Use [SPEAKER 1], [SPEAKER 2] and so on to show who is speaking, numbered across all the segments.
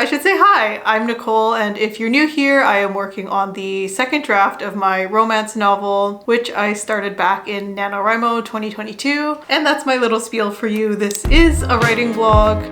[SPEAKER 1] I should say hi, I'm Nicole, and if you're new here, I am working on the second draft of my romance novel, which I started back in NaNoWriMo 2022. And that's my little spiel for you. This is a writing vlog.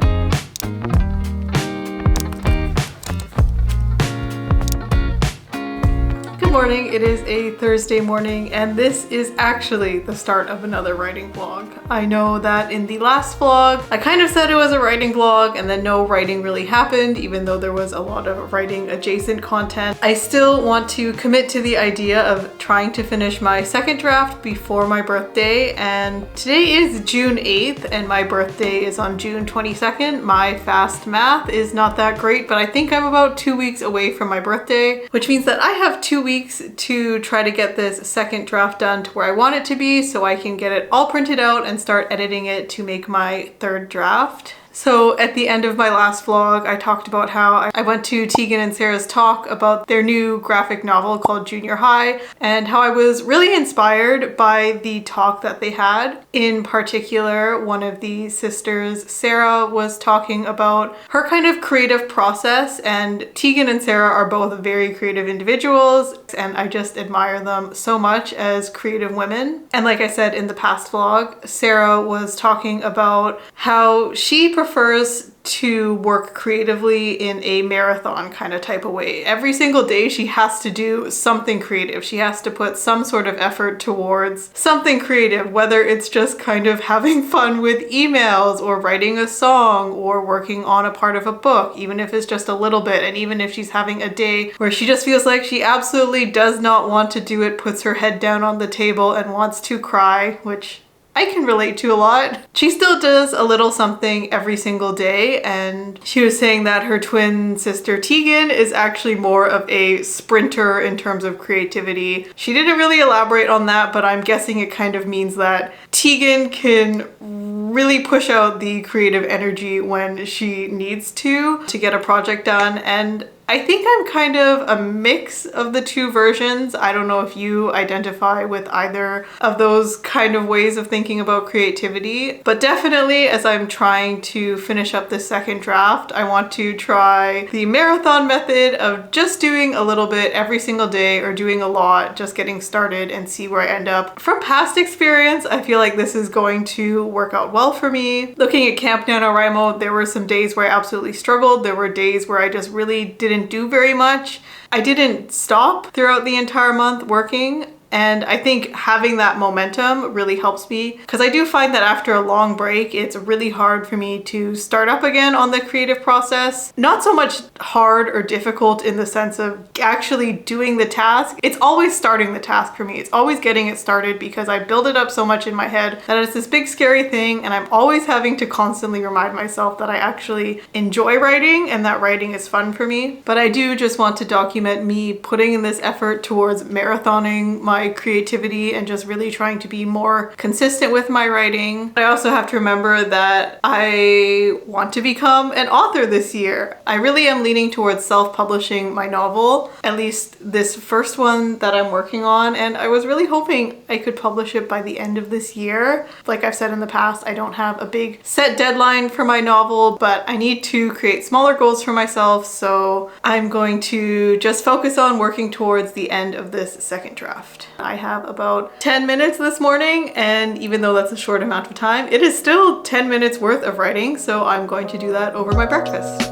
[SPEAKER 1] Good morning, it is a Thursday morning, and this is actually the start of another writing vlog. I know that in the last vlog, I kind of said it was a writing vlog and then no writing really happened, even though there was a lot of writing adjacent content. I still want to commit to the idea of trying to finish my second draft before my birthday, and today is June 8th and my birthday is on June 22nd. My fast math is not that great, but I think I'm about 2 weeks away from my birthday, which means that I have 2 weeks to try to get this second draft done to where I want it to be so I can get it all printed out and start editing it to make my third draft. So at the end of my last vlog, I talked about how I went to Tegan and Sarah's talk about their new graphic novel called Junior High, and how I was really inspired by the talk that they had. In particular, one of the sisters, Sarah, was talking about her kind of creative process, and Tegan and Sarah are both very creative individuals, and I just admire them so much as creative women. And like I said in the past vlog, Sarah was talking about how she prefers to work creatively in a marathon kind of type of way. Every single day she has to do something creative. She has to put some sort of effort towards something creative, whether it's just kind of having fun with emails or writing a song or working on a part of a book, even if it's just a little bit. And even if she's having a day where she just feels like she absolutely does not want to do it, puts her head down on the table and wants to cry, which I can relate to a lot. She still does a little something every single day, and she was saying that her twin sister Tegan is actually more of a sprinter in terms of creativity. She didn't really elaborate on that, but I'm guessing it kind of means that Tegan can really push out the creative energy when she needs to get a project done, and I think I'm kind of a mix of the two versions. I don't know if you identify with either of those kind of ways of thinking about creativity, but definitely as I'm trying to finish up this second draft, I want to try the marathon method of just doing a little bit every single day or doing a lot, just getting started and see where I end up. From past experience, I feel like this is going to work out well for me. Looking at Camp NaNoWriMo, there were some days where I absolutely struggled. There were days where I just really didn't do very much. I didn't stop throughout the entire month working, and I think having that momentum really helps me, because I do find that after a long break, it's really hard for me to start up again on the creative process. Not so much hard or difficult in the sense of actually doing the task. It's always starting the task for me. It's always getting it started, because I build it up so much in my head that it's this big scary thing, and I'm always having to constantly remind myself that I actually enjoy writing and that writing is fun for me. But I do just want to document me putting in this effort towards marathoning my creativity and just really trying to be more consistent with my writing. I also have to remember that I want to become an author this year. I really am leaning towards self-publishing my novel, at least this first one that I'm working on, and I was really hoping I could publish it by the end of this year. Like I've said in the past, I don't have a big set deadline for my novel, but I need to create smaller goals for myself, so I'm going to just focus on working towards the end of this second draft. I have about 10 minutes this morning, and even though that's a short amount of time, it is still 10 minutes worth of writing, so I'm going to do that over my breakfast.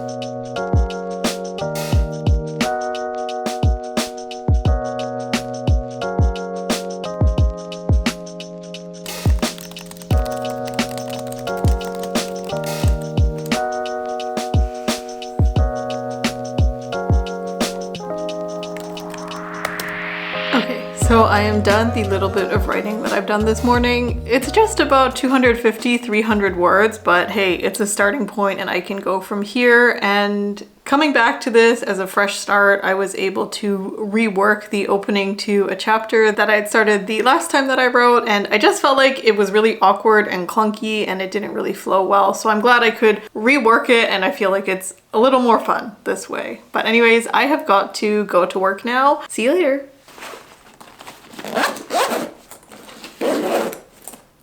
[SPEAKER 1] So I am done the little bit of writing that I've done this morning. It's just about 250-300 words, but hey, it's a starting point and I can go from here. And coming back to this as a fresh start, I was able to rework the opening to a chapter that I had started the last time that I wrote, and I just felt like it was really awkward and clunky and it didn't really flow well. So I'm glad I could rework it, and I feel like it's a little more fun this way. But anyways, I have got to go to work now. See you later.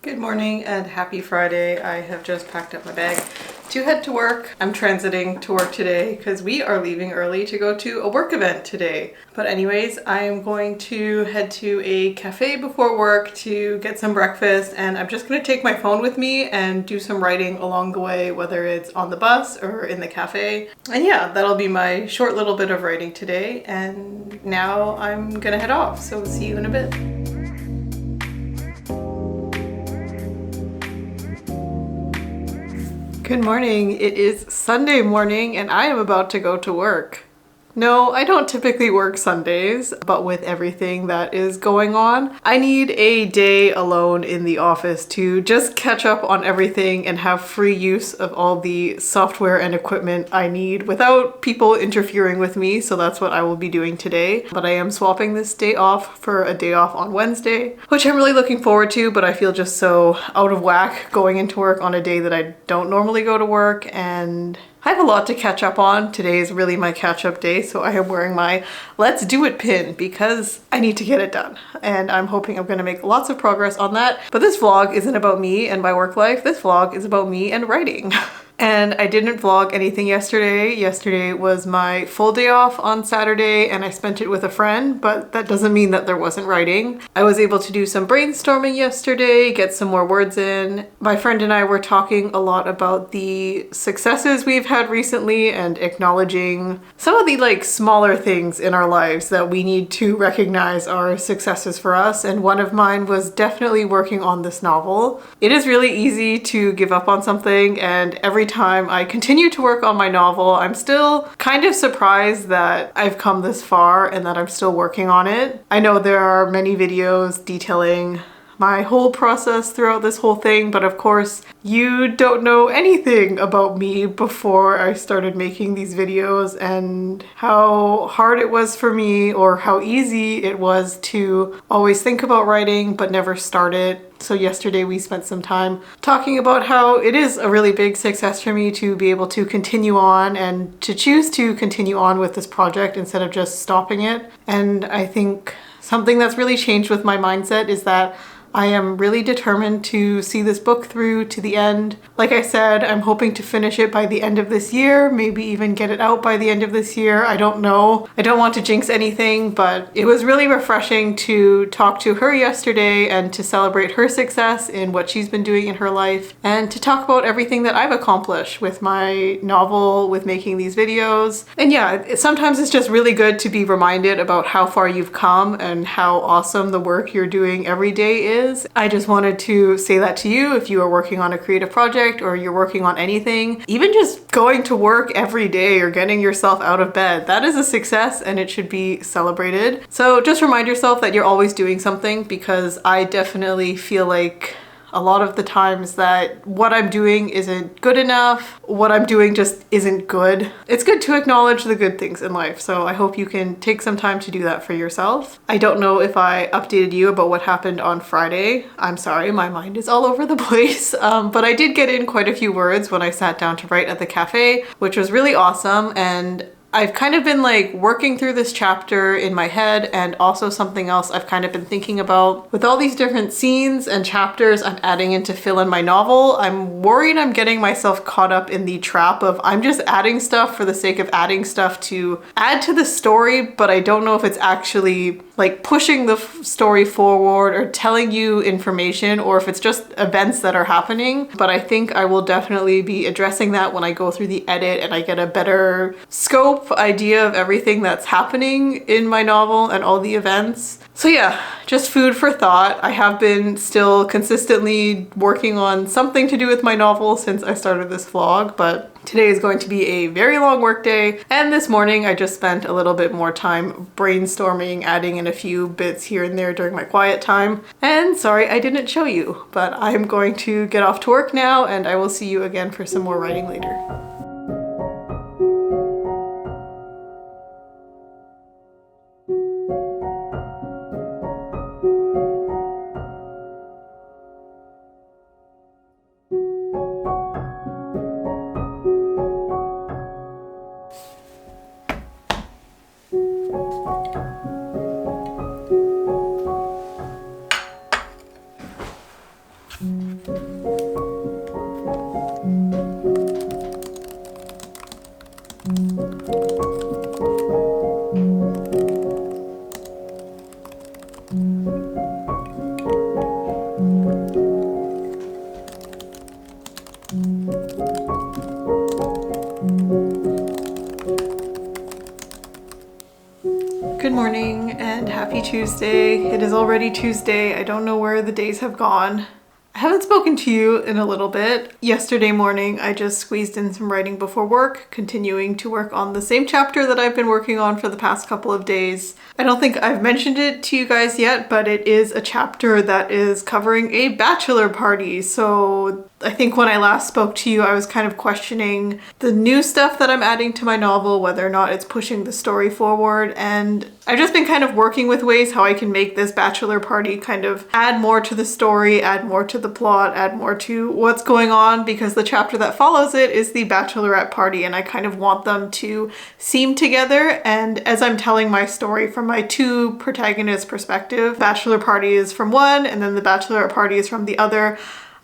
[SPEAKER 1] Good morning and happy Friday. I have just packed up my bag to head to work. I'm transiting to work today because we are leaving early to go to a work event today. But anyways, I am going to head to a cafe before work to get some breakfast, and I'm just going to take my phone with me and do some writing along the way, whether it's on the bus or in the cafe. And yeah, that'll be my short little bit of writing today, and now I'm gonna head off, so see you in a bit. Good morning. It is Sunday morning and I am about to go to work. No, I don't typically work Sundays, but with everything that is going on, I need a day alone in the office to just catch up on everything and have free use of all the software and equipment I need without people interfering with me, so that's what I will be doing today. But I am swapping this day off for a day off on Wednesday, which I'm really looking forward to, but I feel just so out of whack going into work on a day that I don't normally go to work, and I have a lot to catch up on. Today is really my catch-up day, so I am wearing my Let's Do It pin because I need to get it done. And I'm hoping I'm going to make lots of progress on that. But this vlog isn't about me and my work life. This vlog is about me and writing. And I didn't vlog anything yesterday. Yesterday was my full day off on Saturday and I spent it with a friend, but that doesn't mean that there wasn't writing. I was able to do some brainstorming yesterday, get some more words in. My friend and I were talking a lot about the successes we've had recently and acknowledging some of the smaller things in our lives that we need to recognize are successes for us. And one of mine was definitely working on this novel. It is really easy to give up on something, and every time I continue to work on my novel, I'm still kind of surprised that I've come this far and that I'm still working on it. I know there are many videos detailing my whole process throughout this whole thing, but of course you don't know anything about me before I started making these videos and how hard it was for me or how easy it was to always think about writing but never start it. So yesterday we spent some time talking about how it is a really big success for me to be able to continue on and to choose to continue on with this project instead of just stopping it. And I think something that's really changed with my mindset is that I am really determined to see this book through to the end. Like I said, I'm hoping to finish it by the end of this year, maybe even get it out by the end of this year. I don't know. I don't want to jinx anything, but it was really refreshing to talk to her yesterday and to celebrate her success in what she's been doing in her life and to talk about everything that I've accomplished with my novel, with making these videos. And yeah, sometimes it's just really good to be reminded about how far you've come and how awesome the work you're doing every day is. I just wanted to say that to you if you are working on a creative project or you're working on anything. Even just going to work every day or getting yourself out of bed, that is a success and it should be celebrated. So just remind yourself that you're always doing something, because I definitely feel like a lot of the times that what I'm doing isn't good enough, what I'm doing just isn't good. It's good to acknowledge the good things in life, so I hope you can take some time to do that for yourself. I don't know if I updated you about what happened on Friday. I'm sorry, my mind is all over the place, but I did get in quite a few words when I sat down to write at the cafe, which was really awesome. And I've kind of been working through this chapter in my head, and also something else I've kind of been thinking about. With all these different scenes and chapters I'm adding in to fill in my novel, I'm worried I'm getting myself caught up in the trap of I'm just adding stuff for the sake of adding stuff to add to the story, but I don't know if it's actually pushing the story forward or telling you information, or if it's just events that are happening. But I think I will definitely be addressing that when I go through the edit and I get a better scope idea of everything that's happening in my novel and all the events. So yeah, just food for thought. I have been still consistently working on something to do with my novel since I started this vlog, but today is going to be a very long work day, and this morning I just spent a little bit more time brainstorming, adding in a few bits here and there during my quiet time. And sorry I didn't show you, but I'm going to get off to work now, and I will see you again for some more writing later. Good morning and happy Tuesday. It is already Tuesday. I don't know where the days have gone. I haven't spoken to you in a little bit. Yesterday morning, I just squeezed in some writing before work, continuing to work on the same chapter that I've been working on for the past couple of days. I don't think I've mentioned it to you guys yet, but it is a chapter that is covering a bachelor party. So I think when I last spoke to you, I was kind of questioning the new stuff that I'm adding to my novel, whether or not it's pushing the story forward. And I've just been kind of working with ways how I can make this bachelor party kind of add more to the story, add more to the plot, add more to what's going on, because the chapter that follows it is the bachelorette party, and I kind of want them to seem together. And as I'm telling my story from my two protagonist perspective, bachelor party is from one and then the bachelorette party is from the other.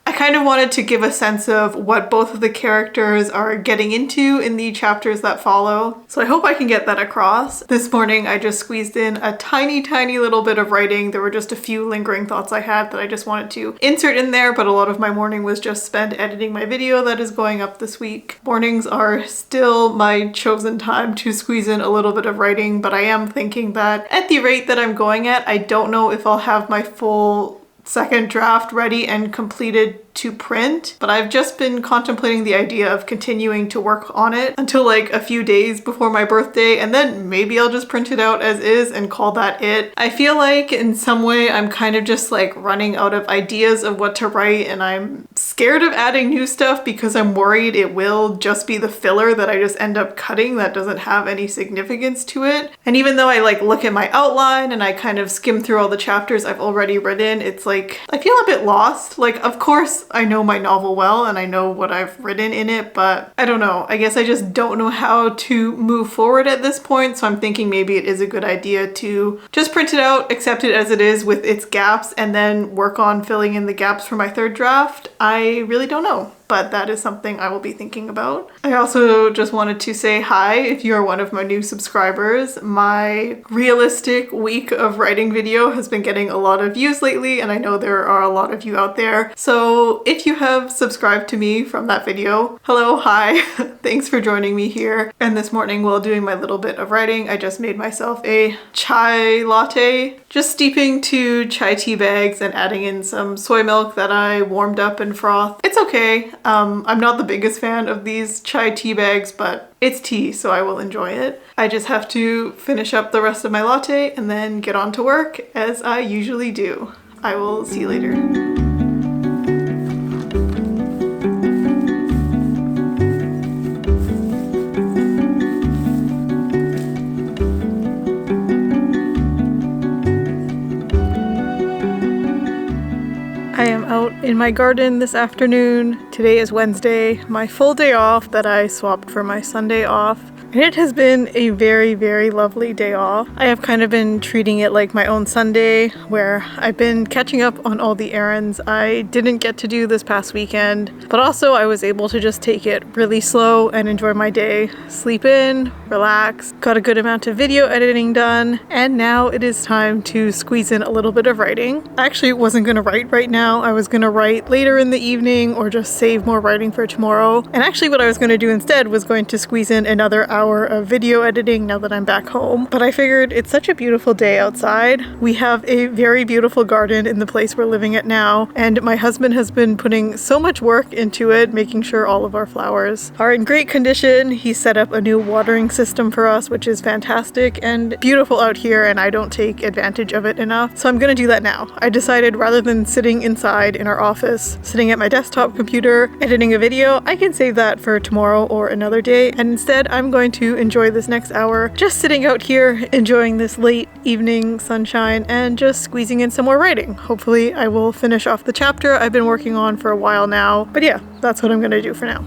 [SPEAKER 1] I kind of wanted to give a sense of what both of the characters are getting into in the chapters that follow. So I hope I can get that across. This morning I just squeezed in a tiny little bit of writing. There were just a few lingering thoughts I had that I just wanted to insert in there, but a lot of my morning was just spent editing my video that is going up this week. Mornings are still my chosen time to squeeze in a little bit of writing, but I am thinking that at the rate that I'm going at, I don't know if I'll have my full second draft ready and completed to print, but I've just been contemplating the idea of continuing to work on it until like a few days before my birthday, and then maybe I'll just print it out as is and call that it. I feel like in some way I'm kind of just like running out of ideas of what to write, and I'm scared of adding new stuff because I'm worried it will just be the filler that I just end up cutting that doesn't have any significance to it. And even though I like look at my outline and I kind of skim through all the chapters I've already written, it's like I feel a bit lost. Like, of course I know my novel well and I know what I've written in it, but I don't know. I guess I just don't know how to move forward at this point, so I'm thinking maybe it is a good idea to just print it out, accept it as it is with its gaps, and then work on filling in the gaps for my third draft. I really don't know, but that is something I will be thinking about. I also just wanted to say hi if you are one of my new subscribers. My realistic week of writing video has been getting a lot of views lately, and I know there are a lot of you out there. So if you have subscribed to me from that video, hello, hi, thanks for joining me here. And this morning while doing my little bit of writing, I just made myself a chai latte, just steeping 2 chai tea bags and adding in some soy milk that I warmed up and frothed. It's okay. I'm not the biggest fan of these chai tea bags, but it's tea, so I will enjoy it. I just have to finish up the rest of my latte and then get on to work as I usually do. I will see you later. I am out in my garden this afternoon. Today is Wednesday, my full day off that I swapped for my Sunday off. And it has been a very lovely day off. I have kind of been treating it like my own Sunday, where I've been catching up on all the errands I didn't get to do this past weekend, but also I was able to just take it really slow and enjoy my day, sleep in, relax, got a good amount of video editing done, and now it is time to squeeze in a little bit of writing. I actually wasn't gonna write right now. I was gonna write later in the evening or just save more writing for tomorrow. And actually what I was gonna do instead was going to squeeze in another hour of video editing now that I'm back home. But I figured it's such a beautiful day outside. We have a very beautiful garden in the place we're living at now, and my husband has been putting so much work into it, making sure all of our flowers are in great condition. He set up a new watering system for us, which is fantastic and beautiful out here, and I don't take advantage of it enough. So I'm gonna do that now. I decided rather than sitting inside in our office, sitting at my desktop computer, editing a video, I can save that for tomorrow or another day, and instead I'm going to enjoy this next hour just sitting out here enjoying this late evening sunshine and just squeezing in some more writing. Hopefully I will finish off the chapter I've been working on for a while now, but yeah, that's what I'm gonna do for now.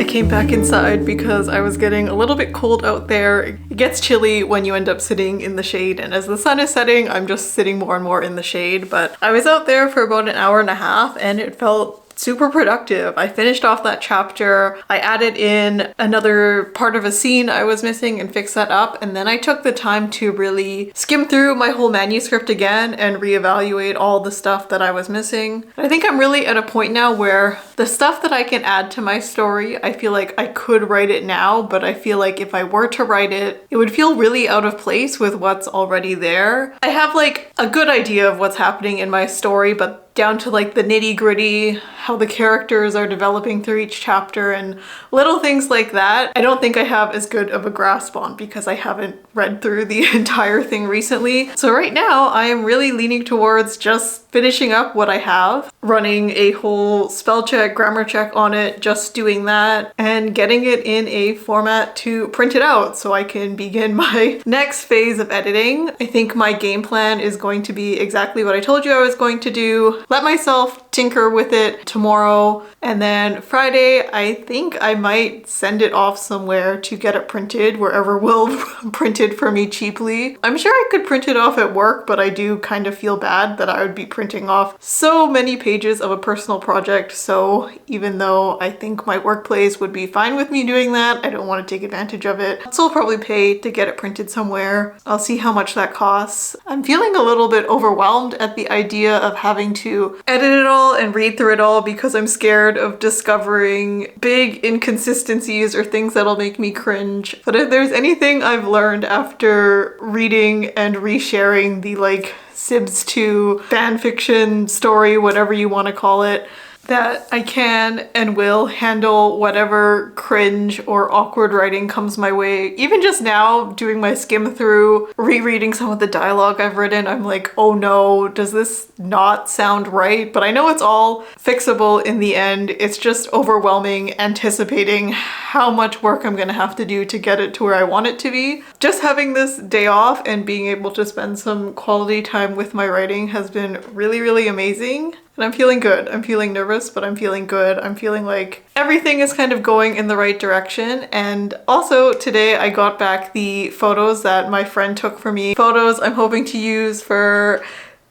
[SPEAKER 1] Came back inside because I was getting a little bit cold out there. It gets chilly when you end up sitting in the shade, and as the sun is setting, I'm just sitting more and more in the shade. But I was out there for about an hour and a half and it felt super productive. I finished off that chapter. I added in another part of a scene I was missing and fixed that up. And then I took the time to really skim through my whole manuscript again and reevaluate all the stuff that I was missing. I think I'm really at a point now where the stuff that I can add to my story, I feel like I could write it now, but I feel like if I were to write it, it would feel really out of place with what's already there. I have like a good idea of what's happening in my story, but down to like the nitty-gritty, how the characters are developing through each chapter and little things like that, I don't think I have as good of a grasp on because I haven't read through the entire thing recently. So right now I am really leaning towards just finishing up what I have, running a whole spell check, grammar check on it, just doing that and getting it in a format to print it out so I can begin my next phase of editing. I think my game plan is going to be exactly what I told you I was going to do. Let myself tinker with it tomorrow, and then Friday I think I might send it off somewhere to get it printed, wherever will print it for me cheaply. I'm sure I could print it off at work, but I do kind of feel bad that I would be printing off so many pages of a personal project, so even though I think my workplace would be fine with me doing that, I don't want to take advantage of it. So I'll probably pay to get it printed somewhere. I'll see how much that costs. I'm feeling a little bit overwhelmed at the idea of having to edit it all and read through it all because I'm scared of discovering big inconsistencies or things that'll make me cringe. But if there's anything I've learned after reading and resharing the like Sibs 2 fanfiction story, whatever you want to call it, that I can and will handle whatever cringe or awkward writing comes my way. Even just now, doing my skim through, rereading some of the dialogue I've written, I'm like, oh no, does this not sound right? But I know it's all fixable in the end. It's just overwhelming anticipating how much work I'm gonna have to do to get it to where I want it to be. Just having this day off and being able to spend some quality time with my writing has been really, really amazing. And I'm feeling good. I'm feeling nervous, but I'm feeling good. I'm feeling like everything is kind of going in the right direction. And also today I got back the photos that my friend took for me. Photos I'm hoping to use for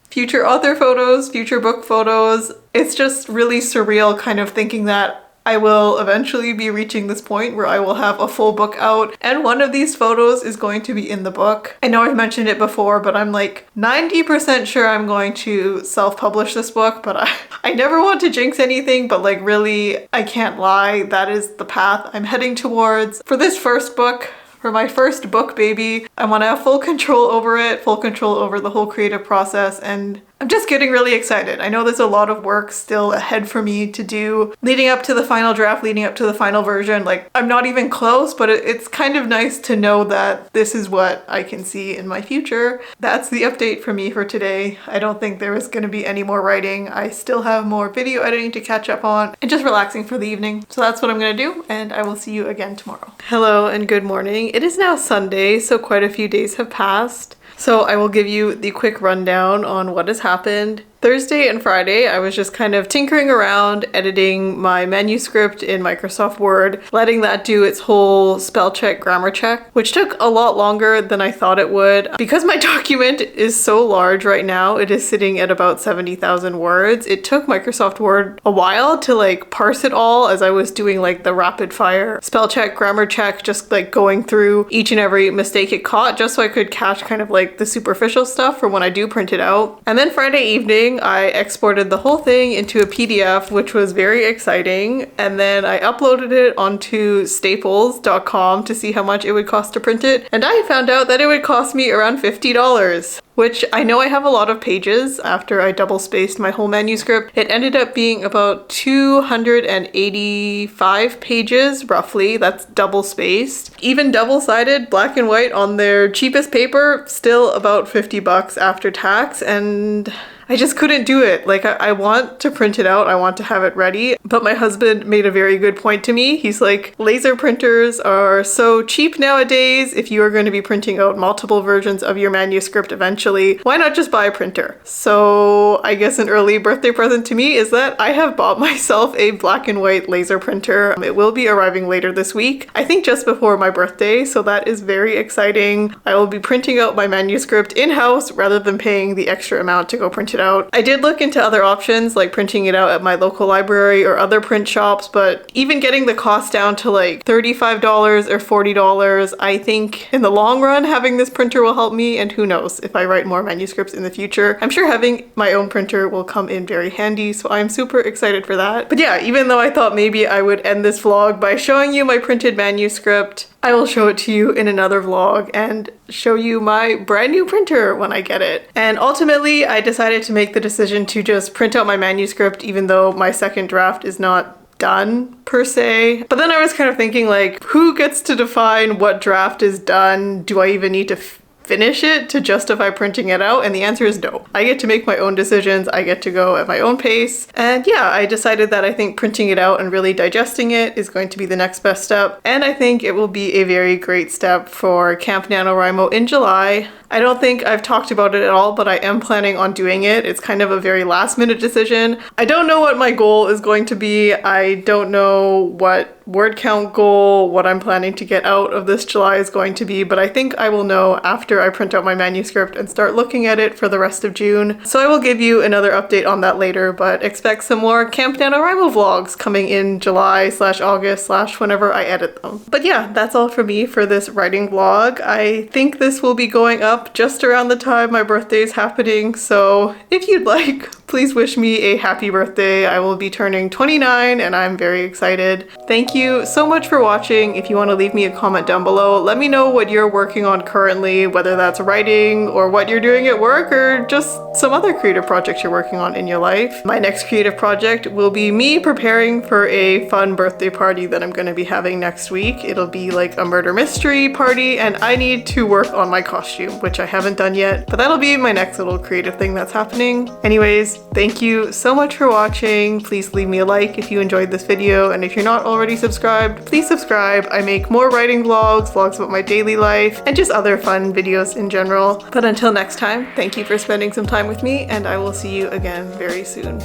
[SPEAKER 1] future author photos, future book photos. It's just really surreal kind of thinking that I will eventually be reaching this point where I will have a full book out and one of these photos is going to be in the book. I know I've mentioned it before, but I'm like 90% sure I'm going to self-publish this book, but I never want to jinx anything, but like really, I can't lie. That is the path I'm heading towards. For this first book, for my first book baby, I want to have full control over it, full control over the whole creative process, and I'm just getting really excited. I know there's a lot of work still ahead for me to do leading up to the final draft, leading up to the final version. Like, I'm not even close, but it's kind of nice to know that this is what I can see in my future. That's the update for me for today. I don't think there is going to be any more writing. I still have more video editing to catch up on and just relaxing for the evening. So that's what I'm going to do, and I will see you again tomorrow. Hello and good morning. It is now Sunday, so quite a few days have passed. So I will give you the quick rundown on what has happened. Thursday and Friday, I was just kind of tinkering around, editing my manuscript in Microsoft Word, letting that do its whole spell check, grammar check, which took a lot longer than I thought it would. Because my document is so large right now, it is sitting at about 70,000 words. It took Microsoft Word a while to like parse it all as I was doing like the rapid fire spell check, grammar check, just like going through each and every mistake it caught just so I could catch kind of like the superficial stuff for when I do print it out. And then Friday evening, I exported the whole thing into a PDF, which was very exciting. And then I uploaded it onto staples.com to see how much it would cost to print it. And I found out that it would cost me around $50, which I know I have a lot of pages after I double spaced my whole manuscript. It ended up being about 285 pages, roughly. That's double spaced. Even double-sided, black and white on their cheapest paper, still about $50 after tax. And I just couldn't do it. Like, I want to print it out. I want to have it ready. But my husband made a very good point to me. He's like, laser printers are so cheap nowadays. If you are going to be printing out multiple versions of your manuscript eventually, why not just buy a printer? So I guess an early birthday present to me is that I have bought myself a black and white laser printer. It will be arriving later this week, I think just before my birthday. So that is very exciting. I will be printing out my manuscript in-house rather than paying the extra amount to go print it it out. I did look into other options like printing it out at my local library or other print shops, but even getting the cost down to like $35 or $40, I think in the long run having this printer will help me, and who knows if I write more manuscripts in the future. I'm sure having my own printer will come in very handy, so I'm super excited for that. But yeah, even though I thought maybe I would end this vlog by showing you my printed manuscript, I will show it to you in another vlog and show you my brand new printer when I get it. And ultimately, I decided to make the decision to just print out my manuscript even though my second draft is not done per se. But then I was kind of thinking like, who gets to define what draft is done? Do I even need to finish it to justify printing it out? And the answer is no. I get to make my own decisions. I get to go at my own pace. And yeah, I decided that I think printing it out and really digesting it is going to be the next best step. And I think it will be a very great step for Camp NaNoWriMo in July. I don't think I've talked about it at all, but I am planning on doing it. It's kind of a very last minute decision. I don't know what my goal is going to be. I don't know what word count goal, what I'm planning to get out of this July is going to be, but I think I will know after I print out my manuscript and start looking at it for the rest of June. So I will give you another update on that later, but expect some more Camp NaNoWriMo vlogs coming in July/August/ whenever I edit them. But yeah, that's all for me for this writing vlog. I think this will be going up just around the time my birthday is happening, so if you'd like, please wish me a happy birthday. I will be turning 29 and I'm very excited. Thank you so much for watching. If you want to leave me a comment down below, let me know what you're working on currently, whether that's writing or what you're doing at work or just some other creative projects you're working on in your life. My next creative project will be me preparing for a fun birthday party that I'm going to be having next week. It'll be like a murder mystery party and I need to work on my costume, which I haven't done yet, but that'll be my next little creative thing that's happening. Anyways, thank you so much for watching. Please leave me a like if you enjoyed this video, and if you're not already subscribed, please subscribe. I make more writing vlogs, vlogs about my daily life, and just other fun videos in general. But until next time, thank you for spending some time with me, and I will see you again very soon.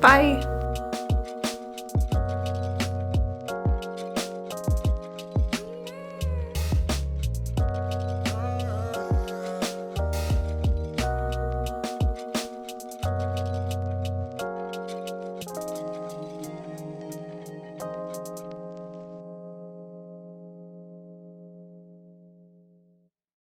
[SPEAKER 1] Bye!